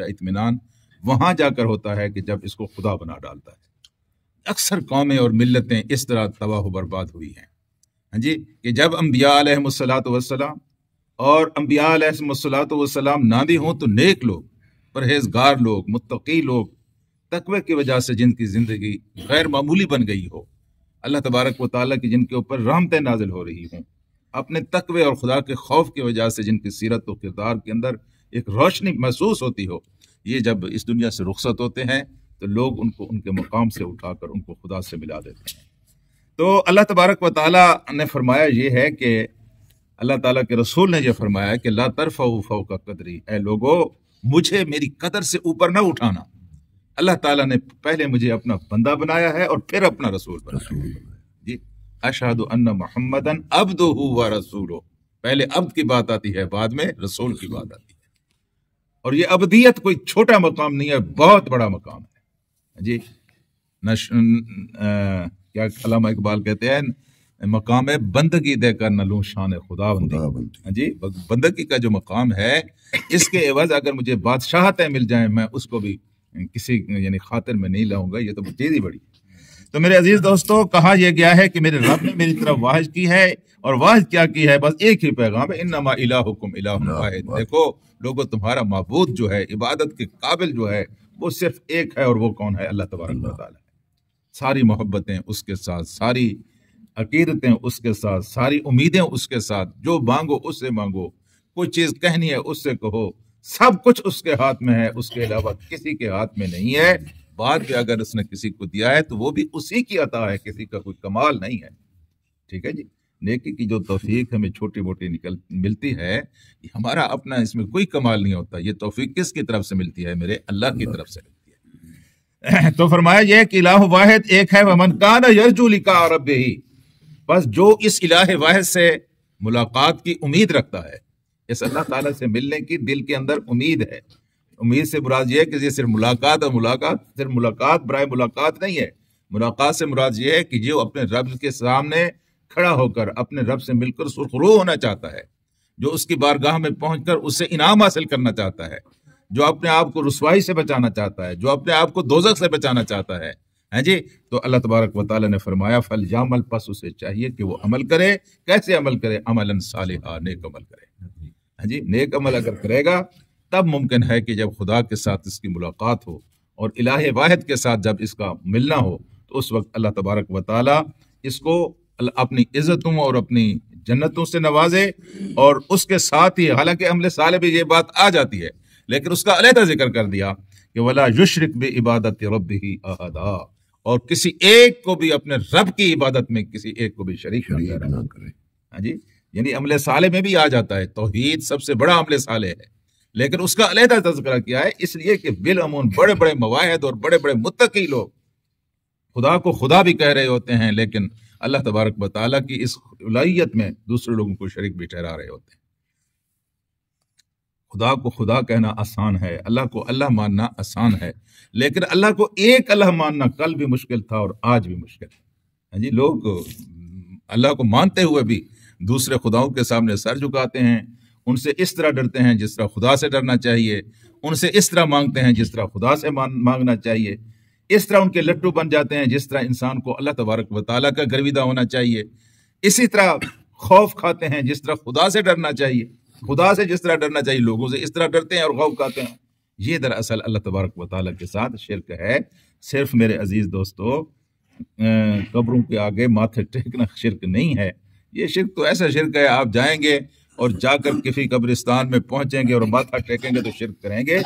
इत्मीनान वहां जाकर होता है कि जब इसको खुदा बना डालता है। अक्सर कौमें और मिल्लतें इस तरह तबाह बर्बाद हुई हैं, हाँ जी, कि जब अम्बिया अलैहिमुस्सलातु वस्सलाम और अम्बिया अलैहिमुस्सलातु वस्सलाम ना भी हों तो नेक लोग, परहेजगार लोग, मुत्तकी लोग, तकवे की वजह से जिनकी जिंदगी गैर मामूली बन गई हो, अल्लाह तबारक व तआला की जिनके ऊपर रहमतें नाजिल हो रही हों, अपने तकवे और खुदा के खौफ की वजह से जिनकी सीरत और किरदार के अंदर एक रोशनी महसूस होती हो, ये जब इस दुनिया से रुखसत होते हैं तो लोग उनको उनके मकाम से उठाकर उनको खुदा से मिला देते हैं। तो अल्लाह तबारक व तआला ने फरमाया ये है कि अल्लाह ताला के रसूल ने यह फरमाया कि ला तरफ़ऊ फ़ौक़ क़दरी, ए लोगो मुझे मेरी कदर से ऊपर ना उठाना। अल्लाह ताला ने पहले मुझे अपना बंदा बनाया है और फिर अपना रसूल बनाया है। जी, अशहदु अन्ना मुहम्मदन अब्दुहु व रसूलुहु, पहले अब्द की बात आती है, बाद में रसूल की बात आती है। और ये अब्दियत कोई छोटा मकाम नहीं है, बहुत बड़ा मकाम है। जी, क्या अल्लामा इकबाल कहते हैं, मकाम है बंदगी देकर न लूं शान खुदाबंदी। जी, बंदगी का जो मकाम है, इसके एवज अगर मुझे बादशाहतें मिल जाएं, मैं उसको भी किसी यानी खातिर में नहीं लाऊंगा। ये तो चीज ही बड़ी। तो मेरे अजीज दोस्तों, कहा यह गया है कि मेरे रब ने मेरी तरफ वाहिद की है, और वाहिद क्या की है, बस एक ही पैगाम है, इन्नमा इलाहुकुम इलाहुन वाहिद। देखो लोगों, तुम्हारा माबूद जो है, इबादत के काबिल जो है, वो सिर्फ एक है, और वो कौन है? अल्लाह तबारक व तआला। सारी मोहब्बतें उसके साथ, सारी अकीदतें उसके साथ, सारी उम्मीदें उसके साथ, जो मांगो उससे मांगो, कोई चीज कहनी है उससे कहो, सब कुछ उसके हाथ में है, उसके अलावा किसी के हाथ में नहीं है। बाद में अगर उसने किसी को दिया है तो वो भी उसी की अता है, किसी का कोई कमाल नहीं है। ठीक है जी, नेकी की जो तौफीक हमें छोटी मोटी मिलती है, हमारा अपना इसमें कोई कमाल नहीं होता। ये तौफीक किसकी तरफ से मिलती है? मेरे अल्लाह की तरफ से मिलती है। तो फरमाया यह कि इलाह वाहिद एक है, वमन कान यरजू लिका रब्बिही, बस जो इस इलाह वाहिद से मुलाकात की उम्मीद रखता है, इस अल्लाह ताला से मिलने की दिल के अंदर उम्मीद है। उम्मीद से मुराद ये है कि ये सिर्फ मुलाकात, और मुलाकात सिर्फ मुलाकात बराए मुलाकात नहीं है। मुलाकात से मुराद ये है कि जो अपने रब के सामने खड़ा होकर अपने रब से मिलकर सुरखरू होना चाहता है, जो उसकी बारगाह में पहुंचकर उससे इनाम हासिल करना चाहता है, जो अपने आप को रुसवाई से बचाना चाहता है, जो अपने आप को दोजख से बचाना चाहता है जी। तो अल्लाह तबारक व तआला ने फरमाया फल यामल, पस उसे चाहिए कि वो अमल करे। कैसे अमल करे? अमलन सालिहा, नेक अमल करे। हाँ जी, नेक अमल अगर करेगा तब मुमकिन है कि जब खुदा के साथ इसकी मुलाकात हो और इलाह वाहिद के साथ जब इसका मिलना हो, तो उस वक्त अल्लाह तबारक व तआला इसको अपनी इज्जतों और अपनी जन्नतों से नवाजे। और उसके साथ ही, हालांकि अमले साले भी ये बात आ जाती है, लेकिन उसका अलहदा जिक्र कर दिया कि वला युशरिक बि इबादत रब्बिही अहदा, और किसी एक को भी अपने रब की इबादत में किसी एक को भी शरीक ना करे। हाँ जी, यानी अमले साले में भी आ जाता है, तौहीद सबसे बड़ा अमले साले है, लेकिन उसका अलहदा तज़किरा किया है, इसलिए कि बिलअमून बड़े बड़े मवाहिद और बड़े बड़े मुत्तकी लोग खुदा को खुदा भी कह रहे होते हैं, लेकिन अल्लाह तबारक व तआला की इस उलाहियत में दूसरे लोगों को शरीक भी ठहरा रहे होते हैं। खुदा को खुदा कहना आसान है, अल्लाह को अल्लाह मानना आसान है, लेकिन अल्लाह को एक अल्लाह मानना कल भी मुश्किल था और आज भी मुश्किल है जी। लोग अल्लाह को मानते हुए भी दूसरे खुदाओं के सामने सर झुकाते हैं, उनसे इस तरह डरते हैं जिस तरह खुदा से डरना चाहिए, उनसे इस तरह मांगते हैं जिस तरह खुदा से मांगना चाहिए, इस तरह उनके लट्टू बन जाते हैं जिस तरह इंसान को अल्लाह तबारक व तआला का गर्विदा होना चाहिए, इसी तरह खौफ खाते हैं जिस तरह खुदा से डरना चाहिए, खुदा से जिस तरह डरना चाहिए लोगों से इस तरह डरते हैं और खौफ खाते हैं। ये दरअसल अल्लाह तबारक व तआला के साथ शिर्क है। सिर्फ मेरे अजीज दोस्तों, कब्रों के आगे माथे टेकना शिर्क नहीं है। ये शिर्क तो ऐसा शिर्क है, आप जाएंगे और जाकर किसी कब्रिस्तान में पहुंचेंगे और माथा टेकेंगे तो शिर्क करेंगे।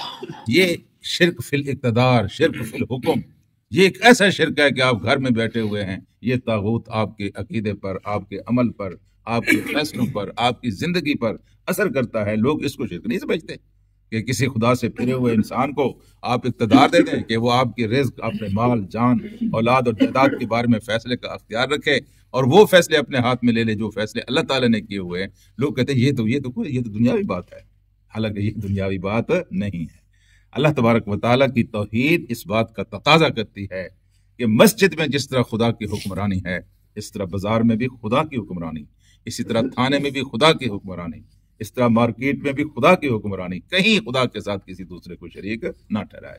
ये शिर्क फिल इक़्तिदार, शिर्क फिल हुक्म, ये एक ऐसा शिर्क है कि आप घर में बैठे हुए हैं, ये तागूत आपके अकीदे पर, आपके अमल पर, आपके फैसलों पर, आपकी जिंदगी पर असर करता है। लोग इसको शिर्क नहीं समझते कि किसी खुदा से फिरे हुए इंसान को आप इक़्तिदार दे दें कि वो आपकी रिज़्क़, अपने माल, जान, औलाद और जायदाद के बारे में फैसले का अख्तियार रखे और वो फैसले अपने हाथ में ले ले जो फैसले अल्लाह ताला ने किए हुए हैं। लोग कहते हैं ये तो दुनियावी बात है, हालांकि ये दुनियावी बात नहीं है। अल्लाह तबारक व तआला की तौहीद इस बात का तकाजा करती है कि मस्जिद में जिस तरह खुदा की हुक्मरानी है, इस तरह बाजार में भी खुदा की हुक्मरानी, इसी तरह थाने में भी खुदा की हुक्मरानी, इस तरह मार्केट में भी खुदा की हुक्मरानी, कहीं खुदा के साथ किसी दूसरे को शरीक ना ठहराए।